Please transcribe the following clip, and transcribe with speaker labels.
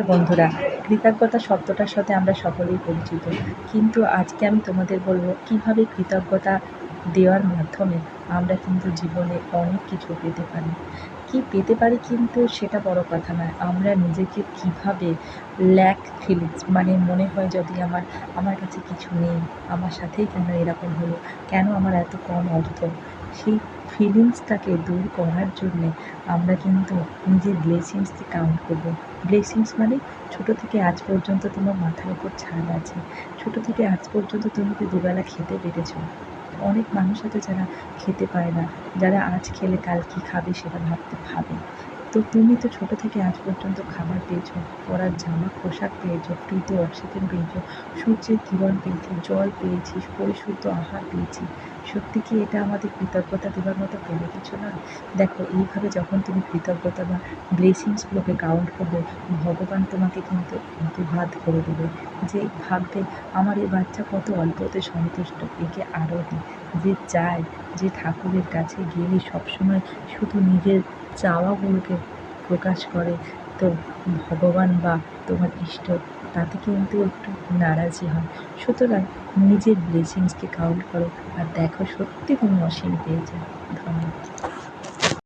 Speaker 1: বন্ধুরা, কৃতজ্ঞতা শব্দটার সাথে আমরা সকলেই পরিচিত, কিন্তু আজকে আমি তোমাদের বলবো কিভাবে কৃতজ্ঞতা দেওয়ার মাধ্যমে আমরা কিন্তু জীবনে অনেক কিছু পেতে পারি। কি পেতে পারি কিন্তু সেটা বড় কথা নয়, আমরা নিজেকে কিভাবে ল্যাক ফিলিংস মানে মনে হয় যদি আমার কাছে কিছু নেই, আমার সাথেই কেন এরকম হলো, কেন আমার এত কম অর্থ, সেই ফিলিংসটাকে দূর করার জন্যে আমরা কিন্তু নিজের ব্লেসিংসকে কাউন্ট করবো। ব্লেসিংস মানে ছোটো থেকে আজ পর্যন্ত তোমার মাথার উপর ছাদ আছে, ছোটো থেকে আজ পর্যন্ত তুমি তো দুবেলা খেতে পেরেছো। অনেক মানুষ আছে যারা খেতে পায় না, যারা আজ খেলে কাল কী খাবে সেটা ভাবে। তো তুমি তো ছোটো থেকে আজ পর্যন্ত খাবার পেয়েছো, পরার জামা পোশাক পেয়েছো, ফ্রিতে অক্সিজেন পেয়েছো, সূর্যের কিরণ পেয়েছি, জল পেয়েছি, পরিশুদ্ধ আহার পেয়েছি। সত্যি কি এটা আমাদের কৃতজ্ঞতা দেওয়ার মতো কোনো কিছু নয়? দেখো, এইভাবে যখন তুমি কৃতজ্ঞতা বা ব্লেসিংসগুলোকে কাউন্ট করবে, ভগবান তোমাকে কিন্তু দুহাত করে দেবে। যে ভাববে আমার এই বাচ্চা কত অল্পতে সন্তুষ্ট, একে আরও দিই। যে চায়, যে ঠাকুরের কাছে গেলে সবসময় শুধু নিজের চাওয়াগুলোকে প্রকাশ করে, তো ভগবান বা তোমার ইষ্ট তাতে কিন্তু একটু নারাজি হয়। সুতরাং নিজের ব্লেসিংসকে কাউন্ট করো আর দেখো সত্যি তুমি অসীম পেয়ে যাও। ধন্যবাদ।